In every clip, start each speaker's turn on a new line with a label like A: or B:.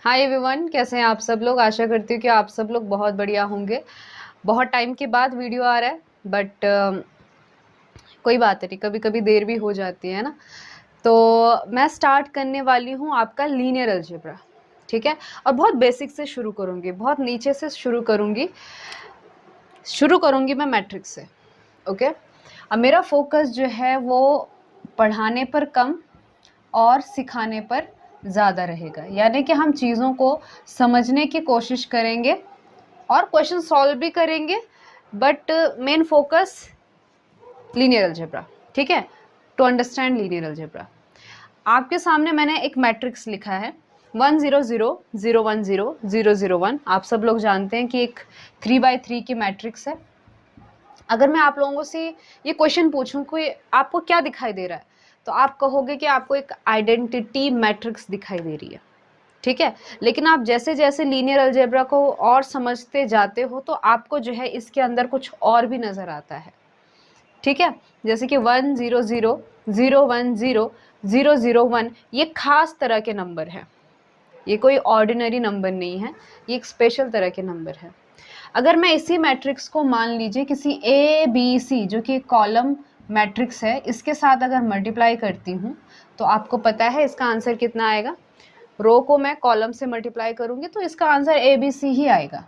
A: Hi everyone, कैसे हैं आप सब लोग। आशा करती हूँ कि आप सब लोग बहुत बढ़िया होंगे। बहुत टाइम के बाद वीडियो आ रहा है बट कोई बात नहीं, कभी कभी देर भी हो जाती है ना। तो मैं स्टार्ट करने वाली हूँ आपका लीनियर अलजेब्रा, ठीक है। और बहुत बेसिक से शुरू करूँगी, बहुत नीचे से शुरू करूँगी मैं मैट्रिक्स से। ओके, अब मेरा फोकस जो है वो पढ़ाने पर कम और सिखाने पर ज़्यादा रहेगा, यानी कि हम चीज़ों को समझने की कोशिश करेंगे और क्वेश्चन सॉल्व भी करेंगे, but main focus linear algebra, ठीक है, टू अंडरस्टैंड लीनियर अलजेब्रा। आपके सामने मैंने एक मैट्रिक्स लिखा है 1 0 0 0 1 0 0 0 1। आप सब लोग जानते हैं कि एक 3x3 की मैट्रिक्स है। अगर मैं आप लोगों से ये क्वेश्चन पूछूं कि आपको क्या दिखाई दे रहा है, तो आप कहोगे कि आपको एक आइडेंटिटी मैट्रिक्स दिखाई दे रही है, ठीक है। लेकिन आप जैसे जैसे लीनियर अलजेब्रा को और समझते जाते हो तो आपको जो है इसके अंदर कुछ और भी नज़र आता है, ठीक है। जैसे कि 1 0 0 0 1 0 0 0 1 ये खास तरह के नंबर हैं, ये कोई ऑर्डिनरी नंबर नहीं है, ये एक स्पेशल तरह के नंबर है। अगर मैं इसी मैट्रिक्स को मान लीजिए किसी ए बी सी जो कि कॉलम मैट्रिक्स है, इसके साथ अगर मल्टीप्लाई करती हूँ तो आपको पता है इसका आंसर कितना आएगा। रो को मैं कॉलम से मल्टीप्लाई करूंगी तो इसका आंसर ए बी सी ही आएगा,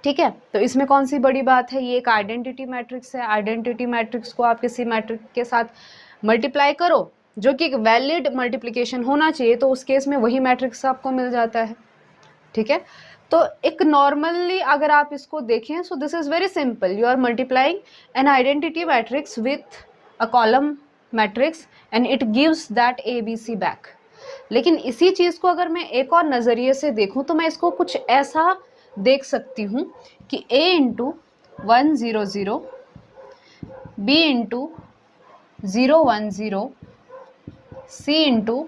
A: ठीक है। तो इसमें कौन सी बड़ी बात है, ये एक आइडेंटिटी मैट्रिक्स है। आइडेंटिटी मैट्रिक्स को आप किसी मैट्रिक्स के साथ मल्टीप्लाई करो जो कि एक वैलिड मल्टीप्लिकेशन होना चाहिए, तो उस केस में वही मैट्रिक्स आपको मिल जाता है, ठीक है। तो एक नॉर्मली अगर आप इसको देखें, so this is very simple, you are multiplying an identity matrix with a column matrix and it gives that A B C back. लेकिन इसी चीज़ को अगर मैं एक और नज़रिए से देखूं तो मैं इसको कुछ ऐसा देख सकती हूँ कि a into 1 0 0 b into 0 1 0 c into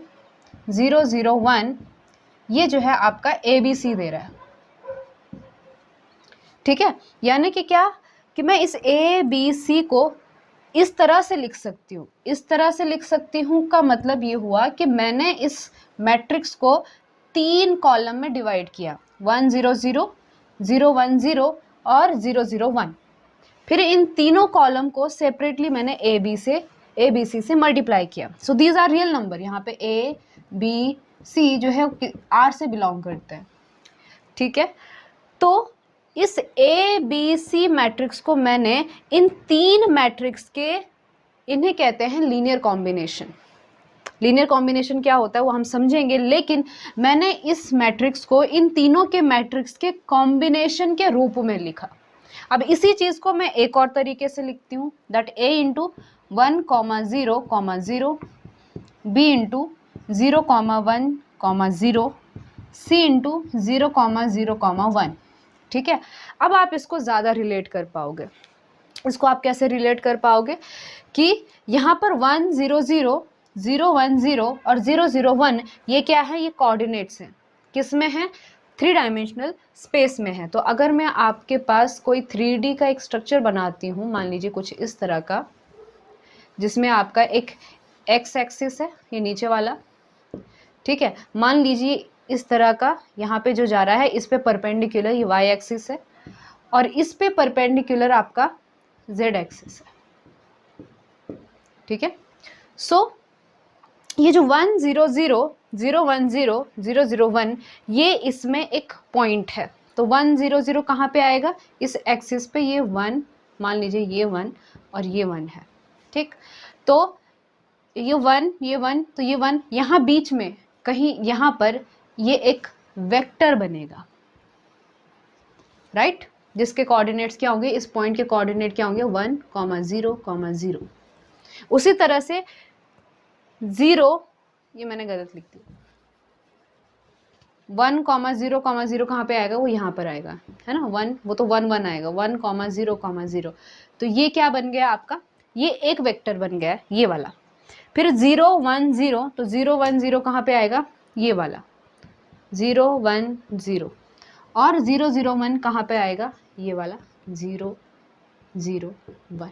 A: 0 0 1, ये जो है आपका ए बी सी दे रहा है, ठीक है। यानी कि क्या कि मैं इस ए बी सी को इस तरह से लिख सकती हूँ, इस तरह से लिख सकती हूँ का मतलब ये हुआ कि मैंने इस मैट्रिक्स को 3 कॉलम में डिवाइड किया, 1 0 0 0 1 0 और 0 0 1। फिर इन तीनों कॉलम को सेपरेटली मैंने ए बी सी से मल्टीप्लाई किया। So these are real number, यहाँ पे ए बी सी जो है आर से बिलोंग करते हैं, ठीक है। तो इस ए बी सी मैट्रिक्स को मैंने इन 3 मैट्रिक्स के, इन्हें कहते हैं लीनियर कॉम्बिनेशन। लीनियर कॉम्बिनेशन क्या होता है वो हम समझेंगे, लेकिन मैंने इस मैट्रिक्स को इन तीनों के मैट्रिक्स के कॉम्बिनेशन के रूप में लिखा। अब इसी चीज़ को मैं एक और तरीके से लिखती हूँ, that A into 1 0 0 B into 0 1 0 C into 0 0 1, ठीक है। अब आप इसको ज़्यादा रिलेट कर पाओगे। इसको आप कैसे रिलेट कर पाओगे कि यहाँ पर 1 0 0 0 1 0 और 0 0 1 ये क्या है, ये कोऑर्डिनेट्स हैं। किस में है, 3 डायमेंशनल स्पेस में है। तो अगर मैं आपके पास कोई 3D का एक स्ट्रक्चर बनाती हूँ, मान लीजिए कुछ इस तरह का, जिसमें आपका एक एक्स एक्सिस है, ये नीचे वाला, ठीक है। मान लीजिए इस तरह का, यहाँ पे जो जा रहा है इस पे परपेंडिकुलर ये वाई एक्सिस है और इस पे परपेंडिकुलर आपका जेड एक्सिस है, ठीक है। सो ये जो 1 0 0 0 1 0 0 0 1 ये इसमें एक पॉइंट है। तो 1 0 0 कहाँ पे आएगा, इस एक्सिस पे, ये 1, मान लीजिए ये 1 और ये 1 है, ठीक। तो ये 1 तो ये 1 यहाँ बीच में कहीं यहाँ पर ये एक वेक्टर बनेगा, राइट, जिसके कोऑर्डिनेट्स क्या होंगे, इस पॉइंट के कोऑर्डिनेट क्या होंगे, 1 0 0। उसी तरह से 0, ये मैंने गलत लिख दिया, 1 0 0 कहाँ पे आएगा, वो यहाँ पर आएगा, है ना, 1, वो तो 1 1 आएगा, 1 0 0। तो ये क्या बन गया आपका, ये एक वेक्टर बन गया ये वाला। फिर 0 1 0, तो 0 1 0 कहाँ पे आएगा, ये वाला 0 1 0, और 0 0 1 कहाँ पे आएगा, ये वाला 0 0 1,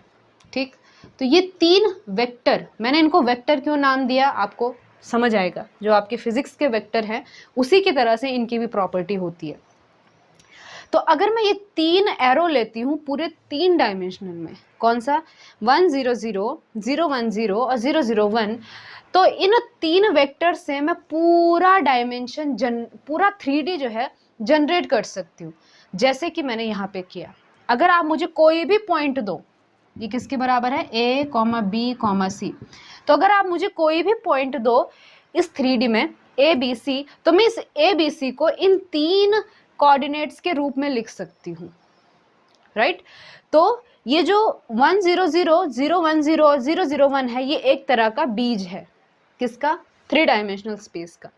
A: ठीक। तो ये 3 वेक्टर, मैंने इनको वेक्टर क्यों नाम दिया आपको समझ आएगा। जो आपके फिजिक्स के वेक्टर हैं उसी की तरह से इनकी भी प्रॉपर्टी होती है। तो अगर मैं ये 3 एरो लेती हूँ पूरे 3 डायमेंशनल में, कौन सा, 1 0 0 0 1 0 और 0 0 1, तो इन 3 वेक्टर से मैं पूरा डायमेंशन पूरा 3D जो है जनरेट कर सकती हूँ, जैसे कि मैंने यहाँ पे किया। अगर आप मुझे कोई भी पॉइंट दो, ये किसके बराबर है, A, B, C, तो अगर आप मुझे कोई भी पॉइंट दो इस 3D में A B C, तो मैं इस A B C को इन 3 कोऑर्डिनेट्स के रूप में लिख सकती हूँ, राइट। तो ये जो 1 0 0 0 1 0 और 0 0 1 है, ये एक तरह का बीज है, किसका, 3 डायमेंशनल स्पेस का।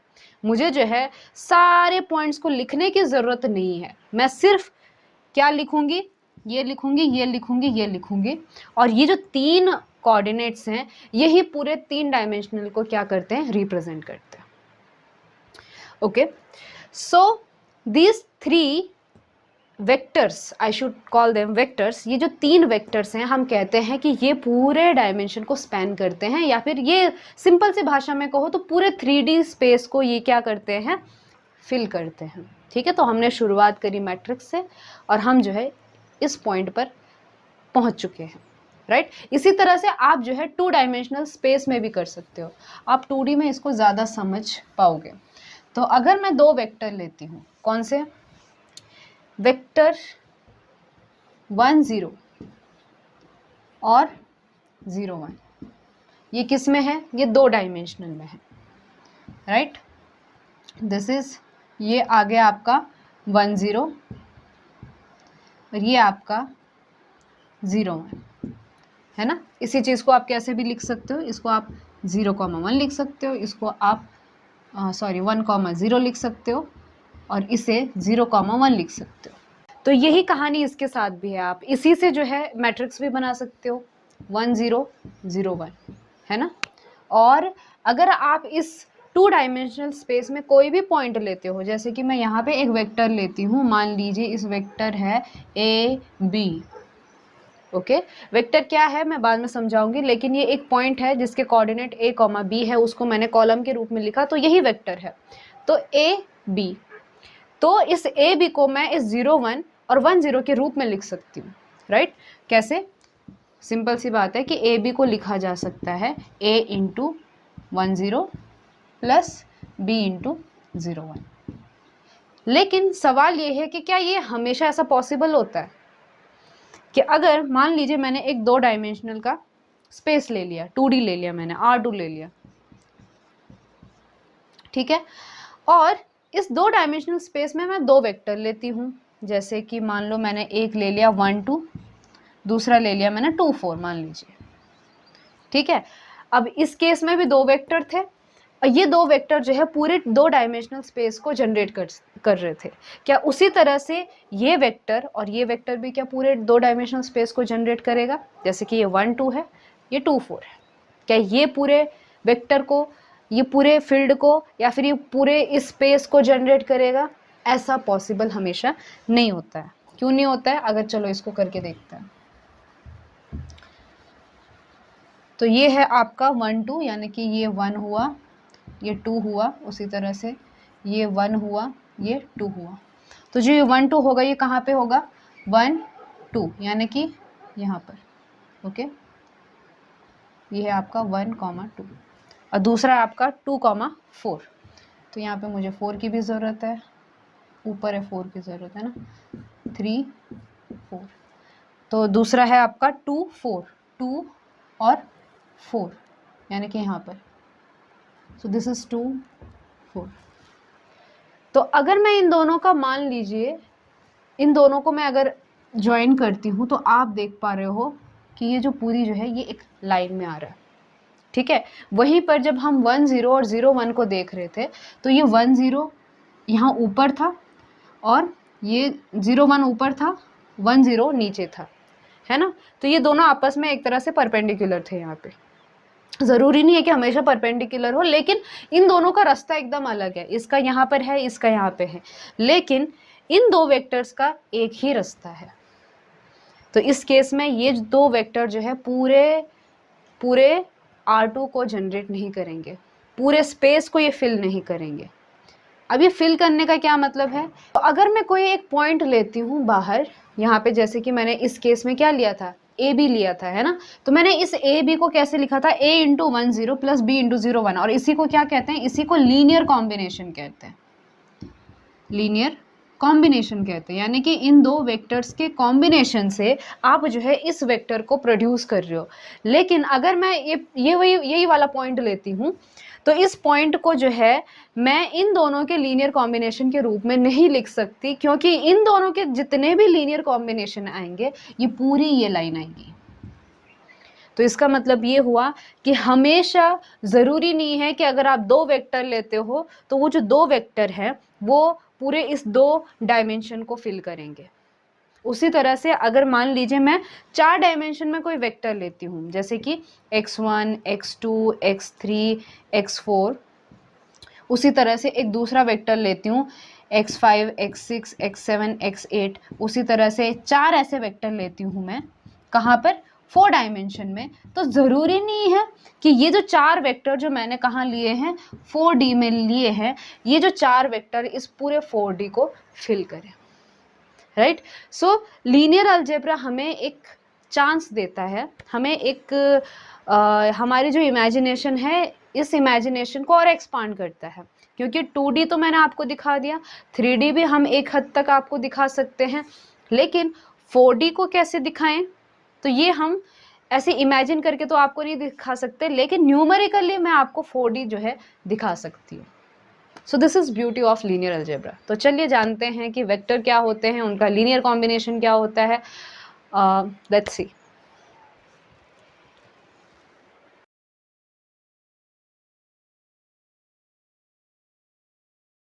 A: मुझे जो है सारे पॉइंट्स को लिखने की जरूरत नहीं है, मैं सिर्फ क्या लिखूंगी, ये लिखूंगी, ये लिखूंगी, ये लिखूंगी, और ये जो 3 कोऑर्डिनेट्स हैं यही पूरे 3 डायमेंशनल को क्या करते हैं, रिप्रेजेंट करते हैं। Okay, so these 3 vectors, I should call them vectors, ये जो 3 वेक्टर्स हैं हम कहते हैं कि ये पूरे डायमेंशन को स्पैन करते हैं, या फिर ये सिंपल सी भाषा में कहो तो पूरे 3D स्पेस को ये क्या करते हैं, फिल करते हैं। ठीक है, तो हमने शुरुआत करी मैट्रिक्स से और हम जो है इस पॉइंट पर पहुंच चुके हैं, राइट। इसी तरह से आप जो है 2 डायमेंशनल स्पेस में भी कर सकते हो, आप 2D में इसको ज़्यादा समझ पाओगे। तो अगर मैं 2 वेक्टर लेती हूँ, कौन से, वेक्टर 1 0 और 0 1, ये किस में है, ये 2 डायमेंशनल में है, राइट। दिस इज, ये आ गया आपका 1 0 और ये आपका 0 1, है ना। इसी चीज़ को आप कैसे भी लिख सकते हो, इसको आप 0,1 लिख सकते हो, इसको आप 1,0 लिख सकते हो, और इसे 0,1 लिख सकते हो। तो यही कहानी इसके साथ भी है, आप इसी से जो है मैट्रिक्स भी बना सकते हो, 1 0 0 1, है ना। और अगर आप इस 2 डायमेंशनल स्पेस में कोई भी पॉइंट लेते हो, जैसे कि मैं यहाँ पे एक वेक्टर लेती हूँ, मान लीजिए इस वेक्टर है A B, ओके, वेक्टर क्या है मैं बाद में समझाऊंगी, लेकिन ये एक पॉइंट है जिसके कोऑर्डिनेट A, B है, उसको मैंने कॉलम के रूप में लिखा, तो यही वेक्टर है। तो A B, तो इस A B को मैं इस 0 1 और 1 0 के रूप में लिख सकती हूँ, राइट। कैसे, सिंपल सी बात है कि A B को लिखा जा सकता है A into 1 0 plus B into 0 1। लेकिन सवाल ये है कि क्या ये हमेशा ऐसा पॉसिबल होता है कि अगर मान लीजिए मैंने एक 2 डायमेंशनल का स्पेस ले लिया, 2D ले लिया, मैंने R2 ले लिया, ठीक है, और इस 2 डायमेंशनल स्पेस में मैं 2 वेक्टर लेती हूँ, जैसे कि मान लो मैंने एक ले लिया 1 2, दूसरा ले लिया मैंने 2 4, मान लीजिए, ठीक है। अब इस केस में भी 2 वेक्टर थे, और ये 2 वेक्टर जो है पूरे 2 डायमेंशनल स्पेस को जनरेट कर रहे थे। क्या उसी तरह से ये वेक्टर और ये वेक्टर भी क्या पूरे 2 डायमेंशनल स्पेस को जनरेट करेगा, जैसे कि ये 1 2 है, ये 2 4 है, क्या ये पूरे वेक्टर को, ये पूरे फील्ड को, या फिर ये पूरे इस स्पेस को जनरेट करेगा? ऐसा पॉसिबल हमेशा नहीं होता है। क्यों नहीं होता है, अगर चलो इसको करके देखते हैं। तो ये है आपका 1 2, यानी कि ये 1 हुआ, ये 2 हुआ, उसी तरह से ये 1 हुआ, ये 2 हुआ। तो जो ये 1 2 होगा ये कहाँ पे होगा, 1 2, यानी कि यहाँ पर, ओके। ये है आपका 1 2, और दूसरा आपका 2 4, तो यहाँ पे मुझे 4 की भी ज़रूरत है, ऊपर है 4 की ज़रूरत है ना, 3 4। तो दूसरा है आपका 2 4, 2 और 4, यानी कि यहाँ पर, सो दिस इज 2 4। तो अगर मैं इन दोनों का, मान लीजिए इन दोनों को मैं अगर ज्वाइन करती हूँ, तो आप देख पा रहे हो कि ये जो पूरी जो है ये एक लाइन में आ रहा है, ठीक है। वहीं पर जब हम 1 0 और 0 1 को देख रहे थे, तो ये 1 0 यहाँ ऊपर था और ये 0 1 ऊपर था, 1 0 नीचे था, है ना। तो ये दोनों आपस में एक तरह से परपेंडिकुलर थे। यहाँ पे ज़रूरी नहीं है कि हमेशा परपेंडिकुलर हो, लेकिन इन दोनों का रास्ता एकदम अलग है, इसका यहाँ पर है, इसका यहाँ पे है, लेकिन इन 2 वेक्टर्स का एक ही रास्ता है। तो इस केस में ये 2 वेक्टर जो है पूरे R2 को जनरेट नहीं करेंगे, पूरे स्पेस को ये फिल नहीं करेंगे। अब ये फिल करने का क्या मतलब है, तो अगर मैं कोई एक पॉइंट लेती हूँ बाहर, यहाँ पे जैसे कि मैंने इस केस में क्या लिया था, ए बी लिया था, है ना, तो मैंने इस ए बी को कैसे लिखा था, a into 1 0 plus B into 0 1, और इसी को क्या कहते हैं, इसी को लीनियर कॉम्बिनेशन कहते हैं, लीनियर कॉम्बिनेशन कहते हैं, यानी कि इन दो वेक्टर्स के कॉम्बिनेशन से आप जो है इस वेक्टर को प्रोड्यूस कर रहे हो। लेकिन अगर मैं यही वाला पॉइंट लेती हूँ, तो इस पॉइंट को जो है मैं इन दोनों के लीनियर कॉम्बिनेशन के रूप में नहीं लिख सकती, क्योंकि इन दोनों के जितने भी लीनियर कॉम्बिनेशन आएंगे ये पूरी ये लाइन आएगी। तो इसका मतलब ये हुआ कि हमेशा ज़रूरी नहीं है कि अगर आप दो वेक्टर लेते हो तो वो जो दो वेक्टर हैं वो पूरे इस दो डायमेंशन को फिल करेंगे। उसी तरह से अगर मान लीजिए मैं 4 डायमेंशन में कोई वेक्टर लेती हूँ, जैसे कि x1, x2, x3, x4, उसी तरह से एक दूसरा वेक्टर लेती हूँ x5, x6, x7, x8, उसी तरह से 4 ऐसे वेक्टर लेती हूँ मैं, कहाँ पर, 4 डायमेंशन में। तो ज़रूरी नहीं है कि ये जो 4 वेक्टर जो मैंने कहाँ लिए हैं, 4D में लिए हैं, ये जो 4 वेक्टर इस पूरे 4D को फिल करें, राइट। सो लीनियर अलजेब्रा हमें एक चांस देता है, हमें एक हमारी जो इमेजिनेशन है इस इमेजिनेशन को और एक्सपांड करता है, क्योंकि 2D तो मैंने आपको दिखा दिया, 3D भी हम एक हद तक आपको दिखा सकते हैं, लेकिन 4D को कैसे दिखाएं, तो ये हम ऐसे इमेजिन करके तो आपको नहीं दिखा सकते, लेकिन न्यूमेरिकली मैं आपको 4D जो है दिखा सकती हूँ। सो this is beauty of linear algebra. तो चलिए जानते हैं कि वेक्टर क्या होते हैं, उनका लीनियर कॉम्बिनेशन क्या होता है। Let's see.